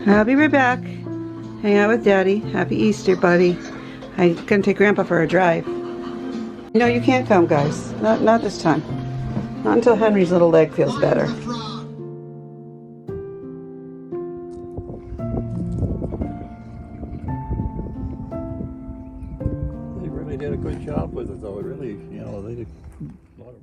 I'll be right back. Hang out with Daddy. Happy Easter, buddy. I'm gonna take Grandpa for a drive. No, you can't come, guys. Not this time. Not until Henry's little leg feels better. They really did a good job with it, though. It really, you know, they did a lot of...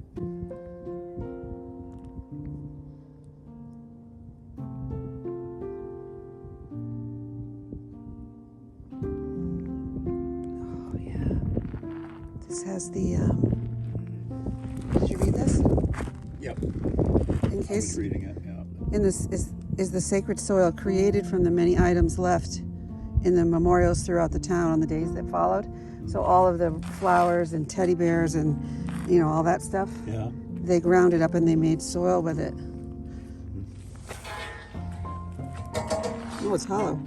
Oh, yeah. This has the, did you read this? Yep. In case... I was reading it, yeah. In this is the sacred soil created from the many items left in the memorials throughout the town on the days that followed. So all of the flowers and teddy bears and, you know, all that stuff. Yeah. They ground it up and they made soil with it. Oh, it's hollow.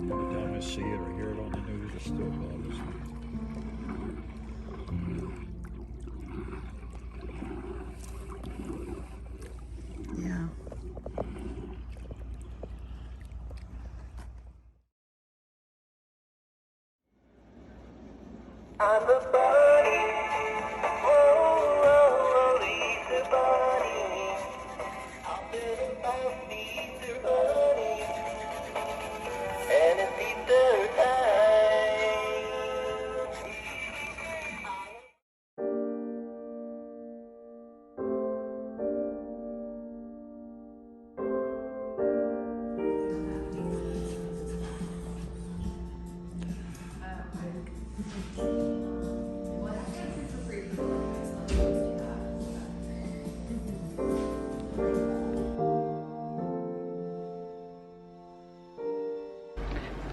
Every time I see it or hear it on the news, it still bothers me. Yeah. I'm a bunny. Oh, oh, he's a bunny. I'll bet about he's a bunny. And it's Easter time.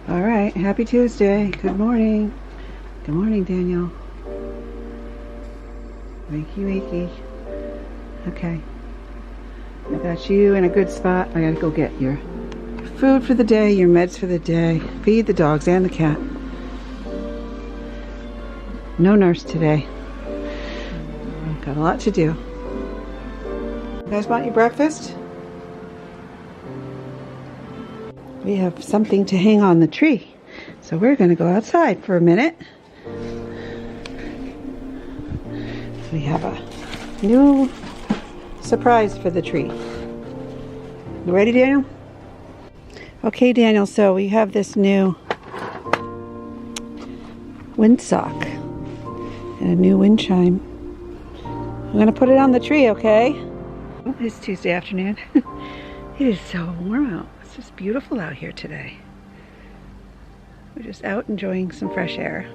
All right, happy Tuesday. Good morning. Good morning, Daniel. Wakey, wakey. Okay. I got you in a good spot. I gotta go get your food for the day, your meds for the day. Feed the dogs and the cat. No nurse today. Got a lot to do. You guys want your breakfast? We have something to hang on the tree. So we're going to go outside for a minute. We have a new surprise for the tree. You ready, Daniel? Okay, Daniel, so we have this new windsock and a new wind chime. I'm going to put it on the tree, okay? It's Tuesday afternoon. It is so warm out. It's just beautiful out here today. We're just out enjoying some fresh air.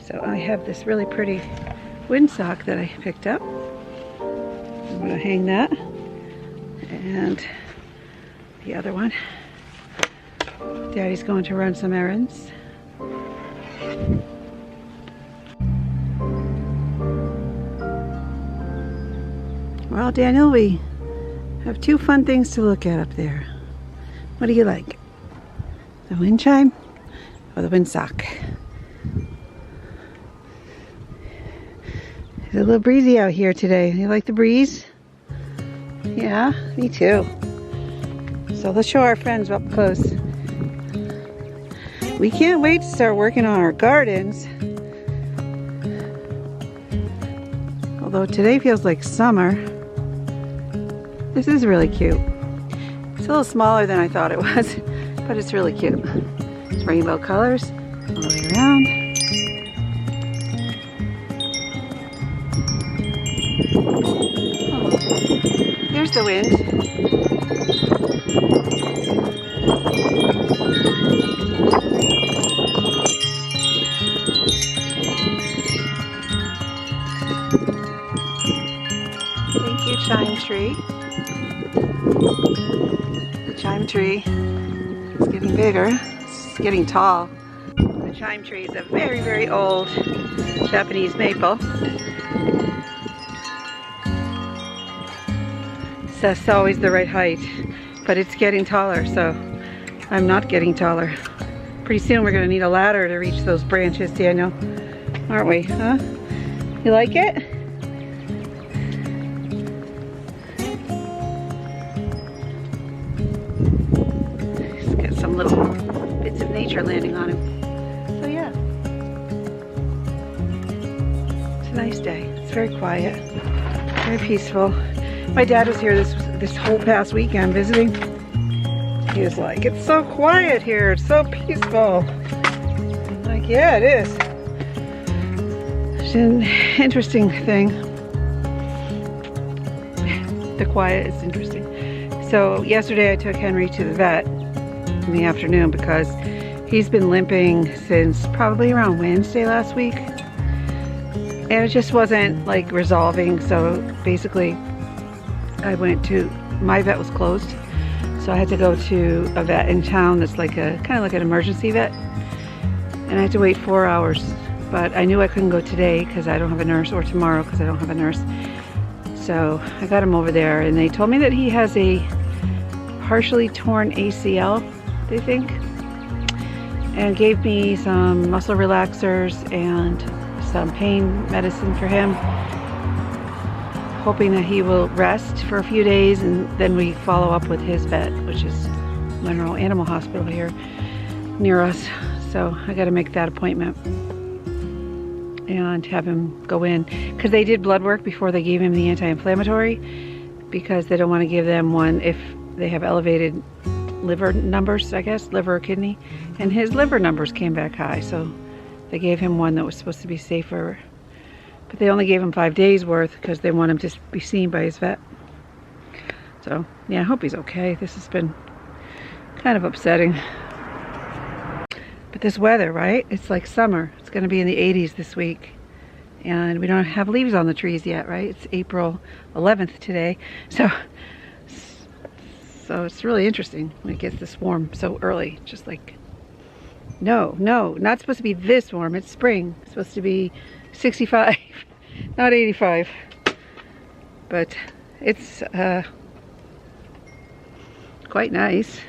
So I have this really pretty windsock that I picked up. I'm going to hang that. And the other one. Daddy's going to run some errands. Well, Daniel, we have two fun things to look at up there. What do you like? The wind chime or the windsock? It's a little breezy out here today. You like the breeze? Yeah, me too. So let's show our friends up close. We can't wait to start working on our gardens. Although today feels like summer. This is really cute. It's a little smaller than I thought it was, but it's really cute. It's rainbow colors all the way around. Oh, there's the wind. Thank you, Chime tree. The Chime tree is getting bigger. It's getting tall. The Chime tree is a very, very old Japanese maple. It's always the right height, but it's getting taller, so I'm not getting taller. Pretty soon we're gonna need a ladder to reach those branches, Daniel. Aren't we, huh? You like it? Just got some little bits of nature landing on him. So yeah. It's a nice day. It's very quiet, very peaceful. My dad was here this whole past weekend visiting. He was like, it's so quiet here, it's so peaceful. I'm like, yeah, it is. It's an interesting thing. The quiet is interesting. So yesterday I took Henry to the vet in the afternoon because he's been limping since probably around Wednesday last week. And it just wasn't like resolving, so basically I went to, my vet was closed, so I had to go to a vet in town that's like a kind of like an emergency vet, and I had to wait 4 hours. But I knew I couldn't go today because I don't have a nurse, or tomorrow because I don't have a nurse. So I got him over there, and they told me that he has a partially torn ACL, they think, and gave me some muscle relaxers and some pain medicine for him, hoping that he will rest for a few days, and then we follow up with his vet, which is Monroe Animal Hospital here near us. So I got to make that appointment and have him go in, because they did blood work before they gave him the anti-inflammatory, because they don't want to give them one if they have elevated liver numbers, I guess, liver or kidney, and his liver numbers came back high, so they gave him one that was supposed to be safer. But they only gave him 5 days worth because they want him to be seen by his vet. So, yeah, I hope he's okay. This has been kind of upsetting. But this weather, right? It's like summer. It's going to be in the 80s this week. And we don't have leaves on the trees yet, right? It's April 11th today. So it's really interesting when it gets this warm so early. Just like, no, not supposed to be this warm. It's spring. It's supposed to be 65, not 85, but it's quite nice.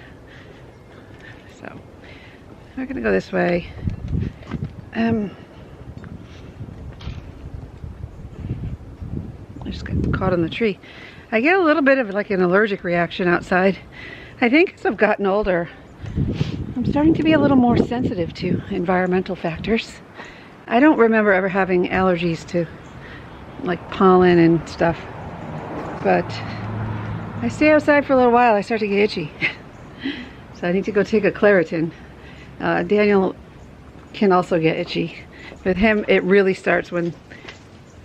So we're gonna go this way. I just got caught on the tree. I get a little bit of like an allergic reaction outside. I think as I've gotten older, I'm starting to be a little more sensitive to environmental factors. I don't remember ever having allergies to like pollen and stuff, but I stay outside for a little while, I start to get itchy. So I need to go take a Claritin. Daniel can also get itchy. With him, it really starts when,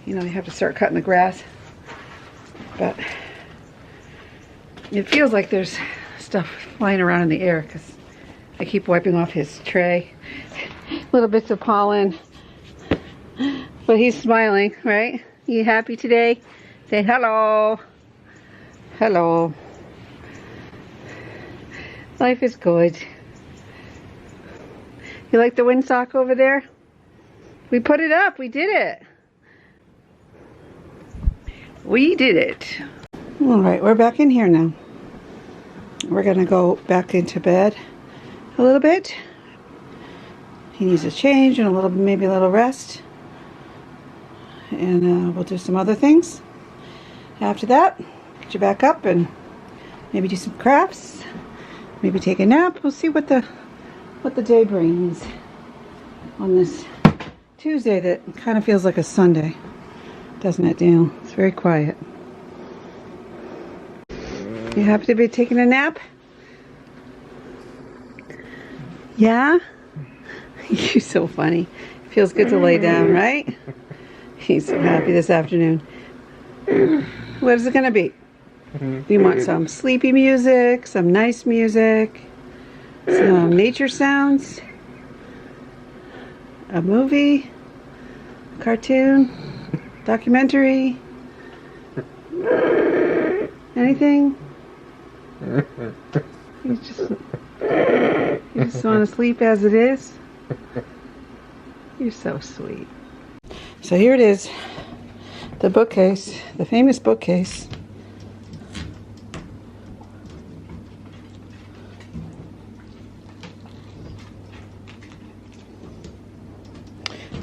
you know, you have to start cutting the grass. But it feels like there's stuff flying around in the air because I keep wiping off his tray. Little bits of pollen. But he's smiling, right? You happy today? Say hello. Hello. Life is good. You like the windsock over there? We put it up. We did it. We did it. All right, we're back in here now. We're gonna go back into bed a little bit. He needs a change and maybe a little rest. and we'll do some other things. After that, get you back up and maybe do some crafts, maybe take a nap. We'll see what the day brings on this Tuesday that kind of feels like a Sunday, doesn't it, Daniel? It's very quiet. You happy to be taking a nap? Yeah? You're so funny. Feels good to lay down, right? He's so happy this afternoon. What is it going to be? You want some sleepy music, some nice music, some nature sounds, a movie, a cartoon, documentary, anything? You just want to sleep as it is? You're so sweet. So here it is, the bookcase, the famous bookcase.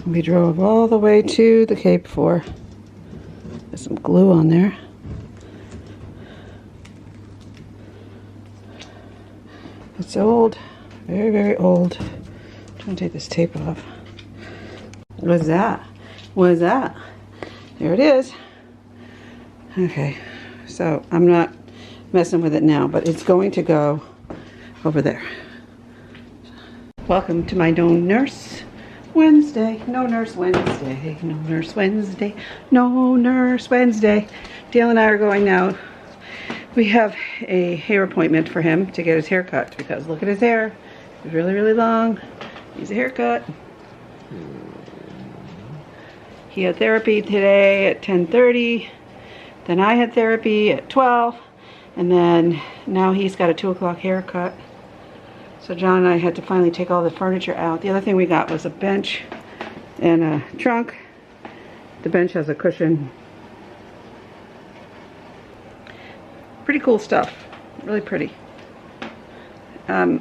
We drove all the way to the Cape for. There's some glue on there. It's old, very, very old. I'm trying to take this tape off. What's that? What is that? There it is. Okay, so I'm not messing with it now, but it's going to go over there. Welcome to my No Nurse Wednesday. No Nurse Wednesday. No Nurse Wednesday. No Nurse Wednesday. Dale and I are going now. We have a hair appointment for him to get his hair cut because look at his hair. It's really, really long. Needs a haircut. He had therapy today at 10:30. Then I had therapy at 12. And then now he's got a 2 o'clock haircut. So John and I had to finally take all the furniture out. The other thing we got was a bench and a trunk. The bench has a cushion. Pretty cool stuff. Really pretty. I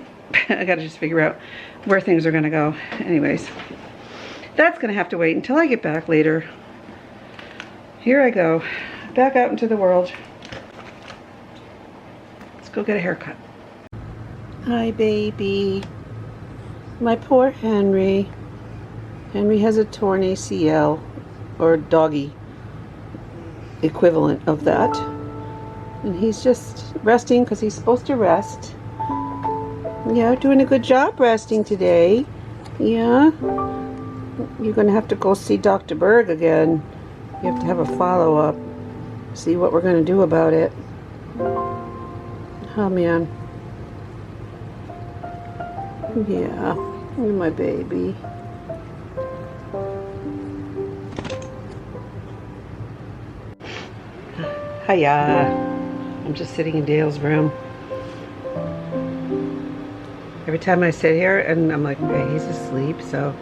gotta just figure out where things are gonna go. Anyways, that's gonna have to wait until I get back later. Here I go, back out into the world. Let's go get a haircut. Hi, baby. My poor Henry. Henry has a torn ACL, or doggy equivalent of that. And he's just resting because he's supposed to rest. Yeah, doing a good job resting today. Yeah. You're going to have to go see Dr. Berg again. You have to have a follow-up. See what we're going to do about it. Oh, man. Yeah. You're my baby. Hiya. I'm just sitting in Dale's room. Every time I sit here and I'm like, okay, he's asleep, so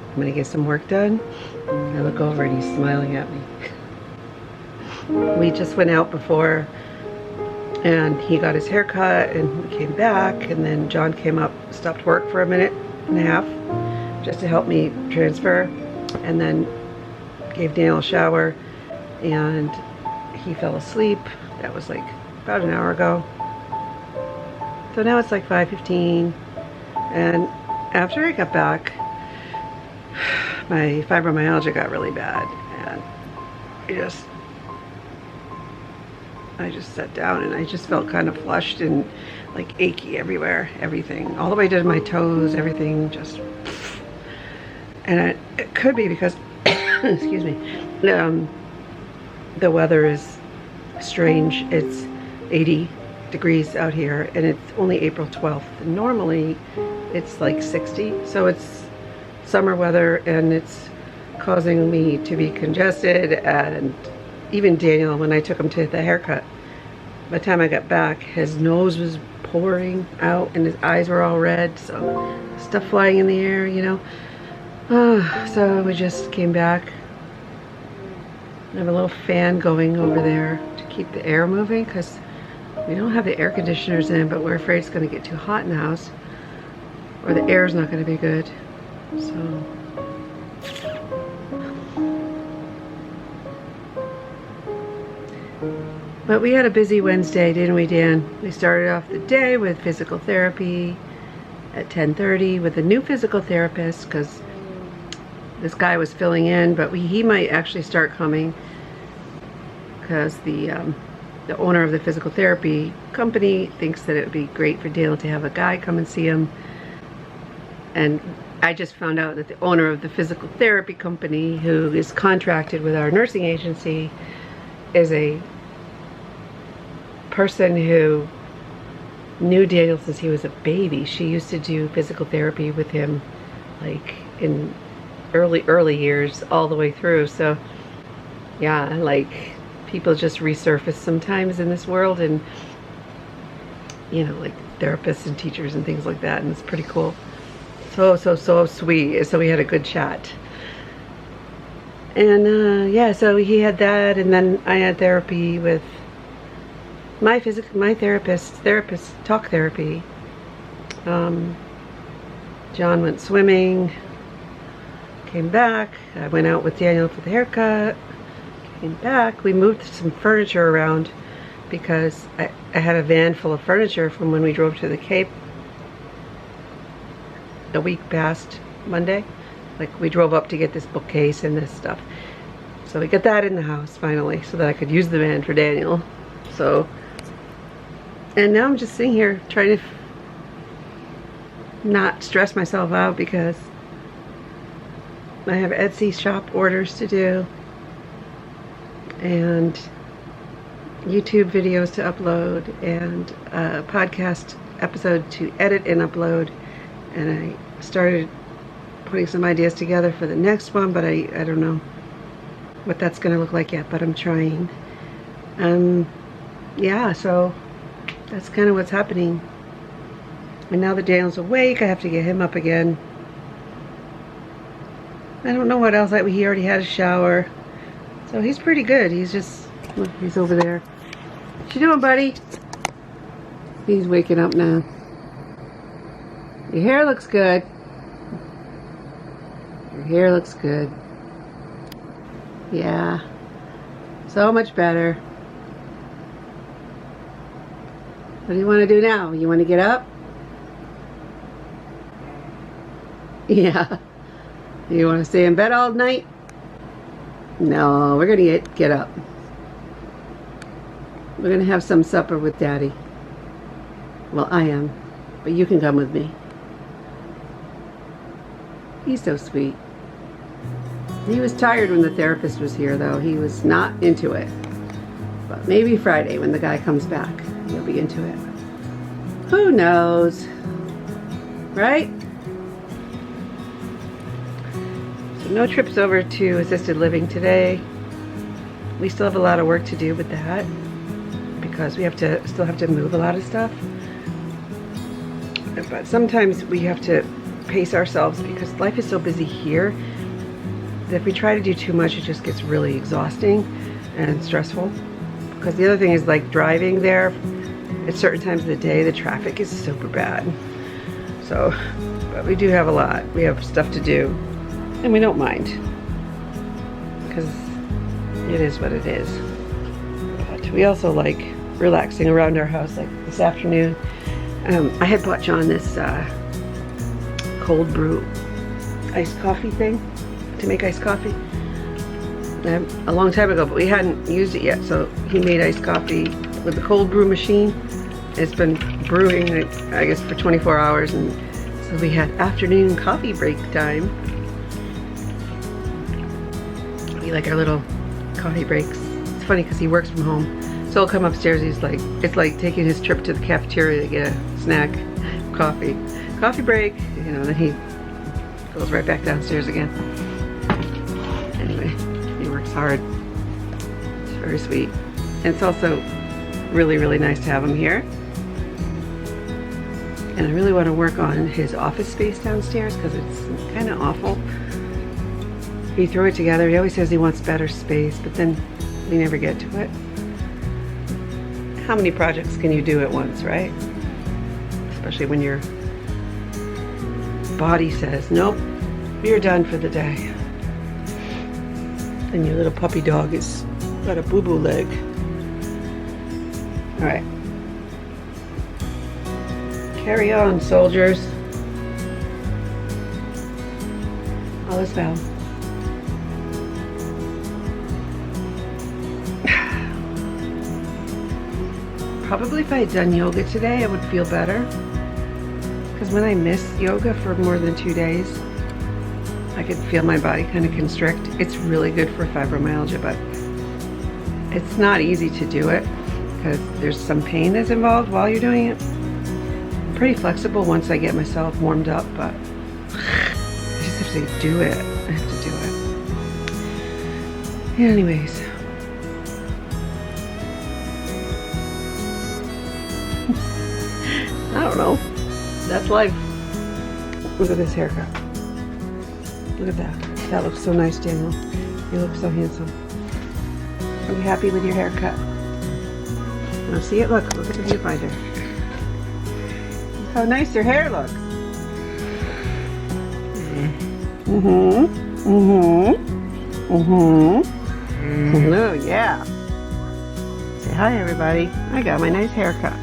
I'm gonna get some work done. I look over and he's smiling at me. We just went out before and he got his hair cut and we came back, and then John came up, stopped work for a minute and a half just to help me transfer, and then gave Daniel a shower and he fell asleep. That was like about an hour ago. So now it's like 5:15, and after I got back, my fibromyalgia got really bad, and I just sat down and I just felt kind of flushed and like achy everywhere, everything, all the way to my toes, everything just, and it could be because, excuse me, the weather is strange. It's 80 degrees out here and it's only April 12th. And normally it's like 60, so it's summer weather and it's causing me to be congested. And even Daniel, when I took him to the haircut, by the time I got back, his nose was pouring out and his eyes were all red, so stuff flying in the air, you know. So we just came back. I have a little fan going over there to keep the air moving because we don't have the air conditioners in, but we're afraid it's going to get too hot in the house or the air is not going to be good. So But we had a busy Wednesday, didn't we, Dan? We started off the day with physical therapy at 10:30 with a new physical therapist, because this guy was filling in, but he might actually start coming because the owner of the physical therapy company thinks that it would be great for Dale to have a guy come and see him. And I just found out that the owner of the physical therapy company, who is contracted with our nursing agency, is a person who knew Daniel since he was a baby. She used to do physical therapy with him like in early years all the way through. So yeah, like, people just resurface sometimes in this world, and you know, like therapists and teachers and things like that, and it's pretty cool. So sweet. So we had a good chat. And yeah, so he had that, and then I had therapy with my therapist, talk therapy. John went swimming, came back. I went out with Daniel for the haircut, came back. We moved some furniture around because I had a van full of furniture from when we drove to the Cape a week past Monday. Like, we drove up to get this bookcase and this stuff. So we got that in the house finally, so that I could use the van for Daniel. So, and now I'm just sitting here trying to not stress myself out because I have Etsy shop orders to do and YouTube videos to upload and a podcast episode to edit and upload. And I started putting some ideas together for the next one, but I don't know what that's going to look like yet, but I'm trying. Yeah, so that's kind of what's happening. And now that Daniel's awake, I have to get him up again. I don't know what else. He already had a shower, so he's pretty good. He's just, look, he's over there. What you doing, buddy? He's waking up now. Your hair looks good. Your hair looks good. Yeah. So much better. What do you want to do now? You want to get up? Yeah. You want to stay in bed all night? No, we're going to get up. We're going to have some supper with Daddy. Well, I am. But you can come with me. He's so sweet. He was tired when the therapist was here, though. He was not into it. But maybe Friday, when the guy comes back, he'll be into it. Who knows? Right? So no trips over to assisted living today. We still have a lot of work to do with that because we still have to move a lot of stuff. But sometimes we have to pace ourselves because life is so busy here that if we try to do too much, it just gets really exhausting and stressful. Because the other thing is, like, driving there at certain times of the day, the traffic is super bad. So, but we do have a lot. We have stuff to do, and we don't mind because it is what it is. But we also like relaxing around our house. Like this afternoon, I had bought John this cold brew iced coffee thing to make iced coffee a long time ago, but we hadn't used it yet, so he made iced coffee with the cold brew machine. It's been brewing, I guess, for 24 hours, and so we had afternoon coffee break time. We like our little coffee breaks. It's funny because he works from home, so he'll come upstairs. He's like, it's like taking his trip to the cafeteria to get a snack, coffee break, you know. Then he goes right back downstairs again. Anyway, he works hard. It's very sweet, and it's also really, really nice to have him here. And I really want to work on his office space downstairs because it's kind of awful. He threw it together. He always says he wants better space, but then we never get to it. How many projects can you do at once, right? Especially when your body says, nope, you're done for the day. And your little puppy dog has got a boo-boo leg. All right. Carry on, soldiers. All is well. Probably if I had done yoga today, I would feel better. Because when I miss yoga for more than 2 days, I could feel my body kind of constrict. It's really good for fibromyalgia, but it's not easy to do it because there's some pain that's involved while you're doing it. I'm pretty flexible once I get myself warmed up, but I just have to do it. I have to do it. Anyways. I don't know. That's life. Look at this haircut. Look at that. That looks so nice, Daniel. You look so handsome. Are you happy with your haircut? Now see it? Look at the viewfinder. Look how nice your hair looks. Oh yeah. Say hi, everybody. I got my nice haircut.